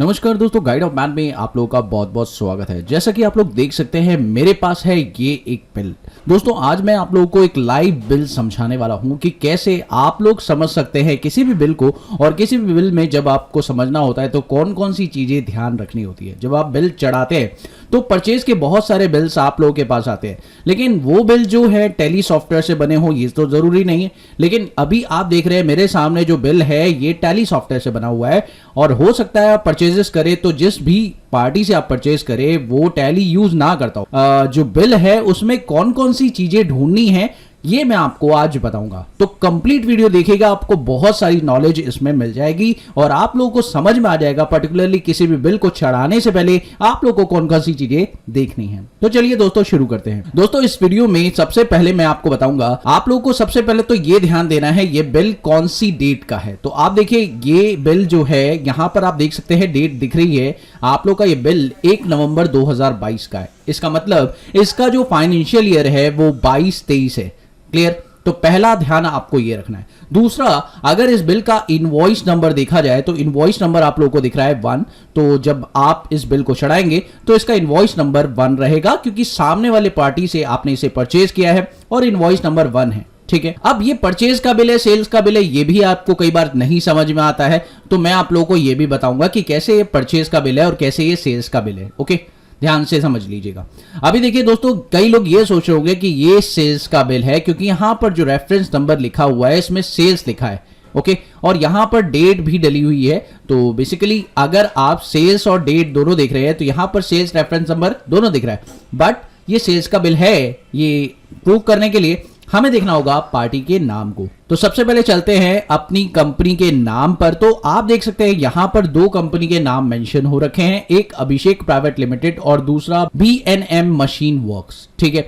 नमस्कार दोस्तों, guide of man में आप लोगों का बहुत बहुत स्वागत है। जैसा कि आप लोग देख सकते हैं मेरे पास है ये एक बिल। दोस्तों आज मैं आप लोगों को एक लाइव बिल समझाने वाला हूं कि कैसे आप लोग समझ सकते हैं किसी भी बिल को। और किसी भी बिल में जब आपको समझना होता है तो कौन कौन सी चीजें ध्यान रखनी होती है। जब आप बिल चढ़ाते हैं तो परचेज के बहुत सारे बिल्स आप लोगों के पास आते हैं, लेकिन वो बिल जो है टैली सॉफ्टवेयर से बने हो ये तो जरूरी नहीं है। लेकिन अभी आप देख रहे हैं मेरे सामने जो बिल है ये टैली सॉफ्टवेयर से बना हुआ है और हो सकता है आप परचेजेस करें तो जिस भी पार्टी से आप परचेज करें वो टैली यूज ना करता हो। जो बिल है उसमें कौन कौन सी चीजें ढूंढनी है ये मैं आपको आज बताऊंगा। तो कंप्लीट वीडियो देखिएगा, आपको बहुत सारी नॉलेज इसमें मिल जाएगी और आप लोगों को समझ में आ जाएगा पर्टिकुलरली किसी भी बिल को चढ़ाने से पहले आप लोगों को कौन कौन सी चीजें देखनी है। तो चलिए दोस्तों शुरू करते हैं। दोस्तों इस वीडियो में सबसे पहले मैं आपको बताऊंगा, आप लोगों को सबसे पहले तो ये ध्यान देना है ये बिल कौन सी डेट का है। तो आप देखिए ये बिल जो है यहां पर आप देख सकते हैं डेट दिख रही है आप लोग का। ये बिल 1 नवंबर 2022 का है। इसका मतलब इसका जो फाइनेंशियल ईयर है वो 22-23 है। क्लियर? तो पहला ध्यान आपको ये रखना है। दूसरा, अगर इस बिल का इनवॉइस नंबर देखा जाए तो इनवॉइस नंबर आप लोगों को दिख रहा है 1। तो जब आप इस बिल को चढ़ाएंगे तो इसका इनवॉइस नंबर 1 रहेगा क्योंकि सामने वाले पार्टी से आपने इसे परचेज किया है और इनवॉइस नंबर 1 है। ठीक है, अब ये परचेज का बिल है, सेल्स का बिल है, ये भी आपको कई बार नहीं समझ में आता है। तो मैं आप लोगों को ये भी बताऊंगा कि कैसे ये परचेज का बिल है और कैसे ये सेल्स का बिल है। ओके, ध्यान से समझ लीजिएगा। अभी देखिए दोस्तों, कई लोग ये सोच रहे होंगे कि ये सेल्स का बिल है क्योंकि यहां पर जो रेफरेंस नंबर लिखा हुआ है इसमें सेल्स लिखा है। ओके, और यहां पर डेट भी डली हुई है। तो बेसिकली अगर आप सेल्स और डेट दोनों देख रहे हैं तो यहां पर सेल्स रेफरेंस नंबर दोनों दिख रहा है, बट ये सेल्स का बिल है ये प्रूव करने के लिए हमें देखना होगा पार्टी के नाम को। तो सबसे पहले चलते हैं अपनी कंपनी के नाम पर। तो आप देख सकते हैं यहां पर 2 कंपनी के नाम मेंशन हो रखे हैं, एक अभिषेक प्राइवेट लिमिटेड और दूसरा B&M मशीन वर्क्स। ठीक है,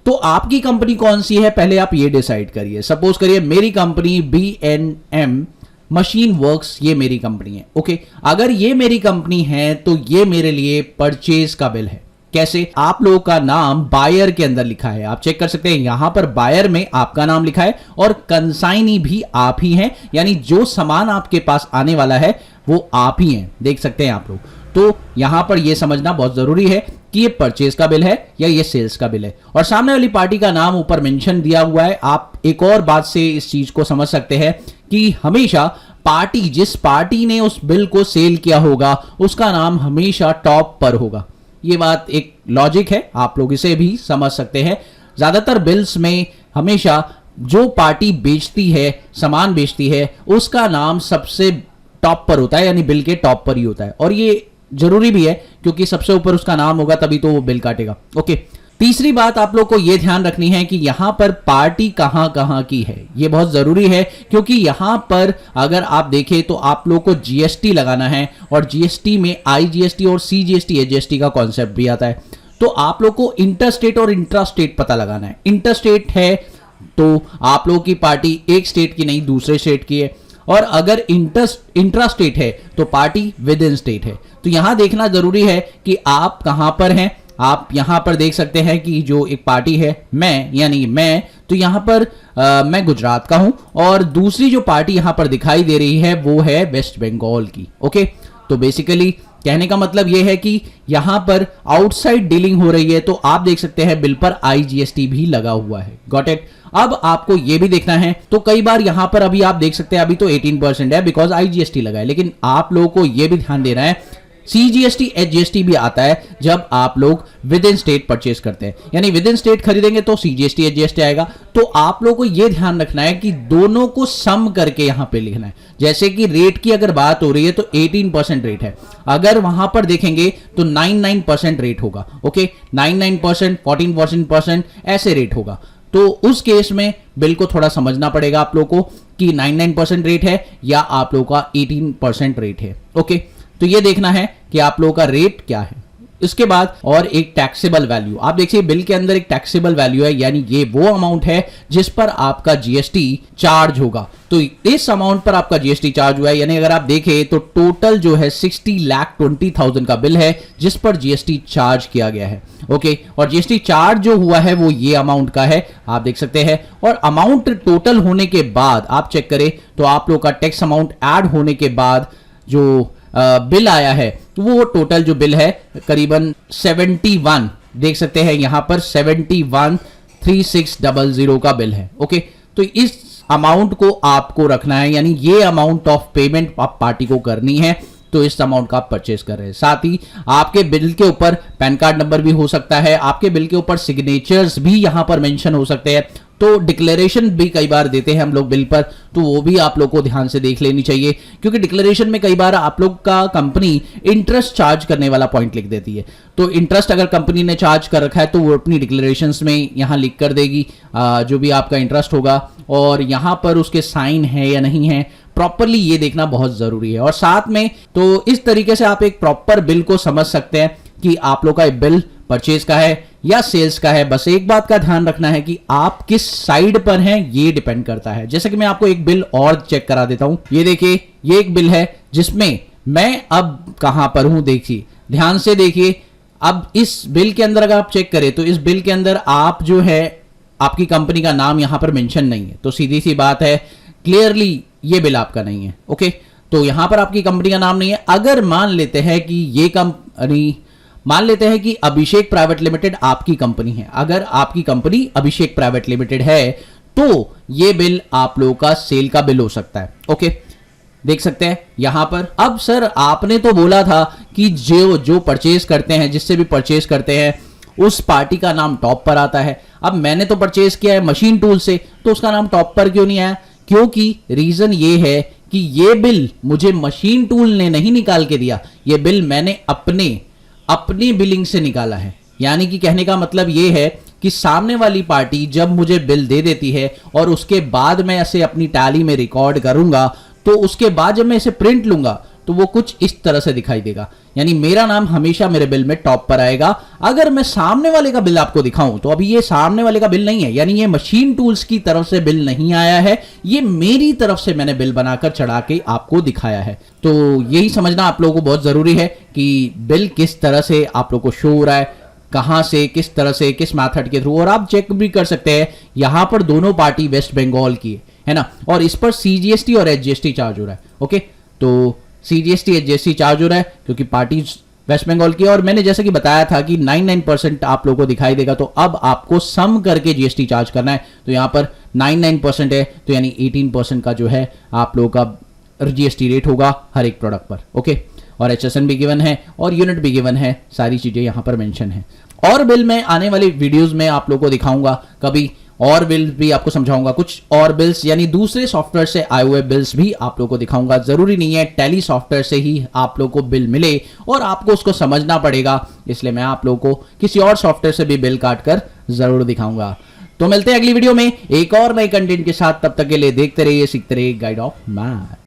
तो आपकी कंपनी कौन सी है पहले आप ये डिसाइड करिए। सपोज करिए मेरी कंपनी B&M मशीन वर्क्स ये मेरी कंपनी है। ओके, अगर ये मेरी कंपनी है तो ये मेरे लिए परचेज का बिल है। कैसे? आप लोगों का नाम बायर के अंदर लिखा है, आप चेक कर सकते हैं यहां पर बायर में आपका नाम लिखा है और कंसाइनी भी आप ही हैं, यानी जो सामान आपके पास आने वाला है वो आप ही हैं। देख सकते हैं आप लोग। तो यहां पर यह समझना बहुत जरूरी है कि ये परचेज का बिल है या ये सेल्स का बिल है। और सामने वाली पार्टी का नाम ऊपर मेंशन दिया हुआ है। आप एक और बात से इस चीज को समझ सकते हैं कि हमेशा पार्टी, जिस पार्टी ने उस बिल को सेल किया होगा उसका नाम हमेशा टॉप पर होगा। ये बात एक लॉजिक है, आप लोग इसे भी समझ सकते हैं। ज्यादातर बिल्स में हमेशा जो पार्टी बेचती है, सामान बेचती है, उसका नाम सबसे टॉप पर होता है, यानी बिल के टॉप पर ही होता है। और ये जरूरी भी है क्योंकि सबसे ऊपर उसका नाम होगा तभी तो वो बिल काटेगा। ओके, तीसरी बात आप लोग को यह ध्यान रखनी है कि यहां पर पार्टी कहां कहां की है। यह बहुत जरूरी है क्योंकि यहां पर अगर आप देखें तो आप लोग को जीएसटी लगाना है और जीएसटी में आईजीएसटी और सीजीएसटी एजीएसटी का कॉन्सेप्ट भी आता है। तो आप लोग को इंटरस्टेट और इंट्रास्टेट पता लगाना है। इंटरस्टेट है तो आप लोग की पार्टी एक स्टेट की नहीं दूसरे स्टेट की है, और अगर इंट्रास्टेट है तो पार्टी विद इन स्टेट है। तो यहां देखना जरूरी है कि आप कहां पर हैं। आप यहां पर देख सकते हैं कि जो एक पार्टी है मैं, यानी मैं, तो यहां पर मैं गुजरात का हूं और दूसरी जो पार्टी यहां पर दिखाई दे रही है वो है वेस्ट बंगाल की। ओके, तो बेसिकली कहने का मतलब यह है कि यहां पर आउटसाइड डीलिंग हो रही है। तो आप देख सकते हैं बिल पर आईजीएसटी भी लगा हुआ है। Got it? अब आपको यह भी देखना है, तो कई बार यहां पर अभी आप देख सकते हैं अभी तो 18% है बिकॉज आईजीएसटी लगा है, लेकिन आप लोगों को यह भी ध्यान देना है सीजीएसटी एचजीएसटी भी आता है जब आप लोग विद इन स्टेट परचेज करते हैं, यानी विद इन स्टेट खरीदेंगे तो सीजीएसटी एचजीएसटी आएगा। तो आप लोगों को यह ध्यान रखना है कि दोनों को सम करके यहां पे लिखना है। जैसे कि रेट की अगर बात हो रही है तो 18% रेट है, अगर वहां पर देखेंगे तो 99% रेट होगा। ओके, 99%, 14% ऐसे रेट होगा। तो उस केस में बिल को थोड़ा समझना पड़ेगा आप लोगों को कि 99% रेट है या आप लोगों का 18% रेट है। ओके, तो ये देखना है कि आप लोगों का रेट क्या है। इसके बाद और एक टैक्सेबल वैल्यू, आप देखिए बिल के अंदर एक टैक्सेबल वैल्यू है, यानी ये वो अमाउंट है जिस पर आपका जीएसटी चार्ज होगा। तो इस अमाउंट पर आपका जीएसटी चार्ज हुआ है, यानी अगर आप देखें तो टोटल जो है 60,20,000 का बिल है जिस पर जीएसटी चार्ज किया गया है। ओके, और जीएसटी चार्ज जो हुआ है वो ये अमाउंट का है, आप देख सकते हैं। और अमाउंट टोटल होने के बाद आप चेक करें तो आप लोग का टैक्स अमाउंट ऐड होने के बाद जो बिल आया है, तो वो टोटल जो बिल है करीबन 71, देख सकते हैं यहां पर 713600 का बिल है। ओके, तो इस अमाउंट को आपको रखना है, यानी ये अमाउंट ऑफ पेमेंट आप पार्टी को करनी है, तो इस अमाउंट का आप परचेज कर रहे हैं। साथ ही आपके बिल के ऊपर पैन कार्ड नंबर भी हो सकता है, आपके बिल के ऊपर सिग्नेचर्स भी यहां पर मेंशन हो सकते हैं, तो डिक्लेरेशन भी कई बार देते हैं हम लोग बिल पर, तो वो भी आप लोग को ध्यान से देख लेनी चाहिए, क्योंकि डिक्लेरेशन में कई बार आप लोग का कंपनी इंटरेस्ट चार्ज करने वाला पॉइंट लिख देती है। तो इंटरेस्ट अगर कंपनी ने चार्ज कर रखा है तो वो अपनी डिक्लेरेशंस में यहां लिख कर देगी जो भी आपका इंटरेस्ट होगा, और यहां पर उसके साइन है या नहीं है, प्रॉपरली ये देखना बहुत जरूरी है। और साथ में तो इस तरीके से आप एक प्रॉपर बिल को समझ सकते हैं कि आप लोग का बिल परचेज का है या सेल्स का है। बस एक बात का ध्यान रखना है कि आप किस साइड पर हैं, ये डिपेंड करता है। जैसे कि मैं आपको एक बिल और चेक करा देता हूं, ये देखिए, ये एक बिल है जिसमें मैं अब कहां पर हूं, देखिए ध्यान से देखिए। अब इस बिल के अंदर अगर आप चेक करें तो इस बिल के अंदर आप जो है आपकी कंपनी का नाम यहां पर मेंशन नहीं है, तो सीधी सी बात है, क्लियरली ये बिल आपका नहीं है। ओके, तो यहां पर आपकी कंपनी का नाम नहीं है। अगर मान लेते हैं कि ये कंपनी, मान लेते हैं कि अभिषेक प्राइवेट लिमिटेड आपकी कंपनी है, अगर आपकी कंपनी अभिषेक प्राइवेट लिमिटेड है तो ये बिल आप लोगों का सेल का बिल हो सकता है। ओके, देख सकते हैं यहां पर। अब सर आपने तो बोला था कि जो परचेज करते हैं, जिससे भी परचेज करते हैं उस पार्टी का नाम टॉप पर आता है। अब मैंने तो परचेज किया है मशीन टूल से, तो उसका नाम टॉप पर क्यों नहीं आया? क्योंकि रीजन ये है कि ये बिल मुझे मशीन टूल ने नहीं निकाल के दिया, ये बिल मैंने अपनी बिलिंग से निकाला है। यानी कि कहने का मतलब ये है कि सामने वाली पार्टी जब मुझे बिल दे देती है और उसके बाद मैं इसे अपनी टैली में रिकॉर्ड करूंगा, तो उसके बाद जब मैं इसे प्रिंट लूंगा तो वो कुछ इस तरह से दिखाई देगा, यानी मेरा नाम हमेशा मेरे बिल में टॉप पर आएगा। अगर मैं सामने वाले का बिल आपको दिखाऊं तो अभी ये सामने वाले का बिल नहीं है, यानी ये मशीन टूल्स की तरफ से बिल नहीं आया है, ये मेरी तरफ से मैंने बिल बनाकर चढ़ा के आपको दिखाया है। तो यही समझना आप लोगों को बहुत जरूरी है कि बिल किस तरह से आप लोग को शो हो रहा है, कहां से, किस तरह से, किस मेथड के थ्रू। और आप चेक भी कर सकते हैं, यहां पर दोनों पार्टी वेस्ट बंगाल की है ना, और इस पर सीजीएसटी और एचजीएसटी चार्ज हो रहा है। ओके, तो सीजीएसटी एचजीएसटी चार्ज हो रहा है क्योंकि पार्टी वेस्ट बंगाल की, और मैंने जैसे कि बताया था कि 99% आप लोगों को दिखाई देगा, तो अब आपको सम करके जीएसटी चार्ज करना है। तो यहां पर 99% है, तो यानी 18% का जो है आप लोगों का जीएसटी रेट होगा हर एक प्रोडक्ट पर। ओके, और एचएसएन भी गिवन है और यूनिट भी गिवन है, सारी चीजें यहां पर मेंशन है। और बिल मैं आने वाली वीडियोस में आप लोगों को दिखाऊंगा, कभी और बिल भी आपको समझाऊंगा, कुछ और बिल्स यानी दूसरे सॉफ्टवेयर से आए हुए बिल्स भी आप लोगों को दिखाऊंगा। जरूरी नहीं है टैली सॉफ्टवेयर से ही आप लोगों को बिल मिले और आपको उसको समझना पड़ेगा, इसलिए मैं आप लोगों को किसी और सॉफ्टवेयर से भी बिल काट कर जरूर दिखाऊंगा। तो मिलते हैं अगली वीडियो में एक और नए कंटेंट के साथ, तब तक के लिए देखते रहिए, सीखते रहिए गाइड ऑफ मैथ।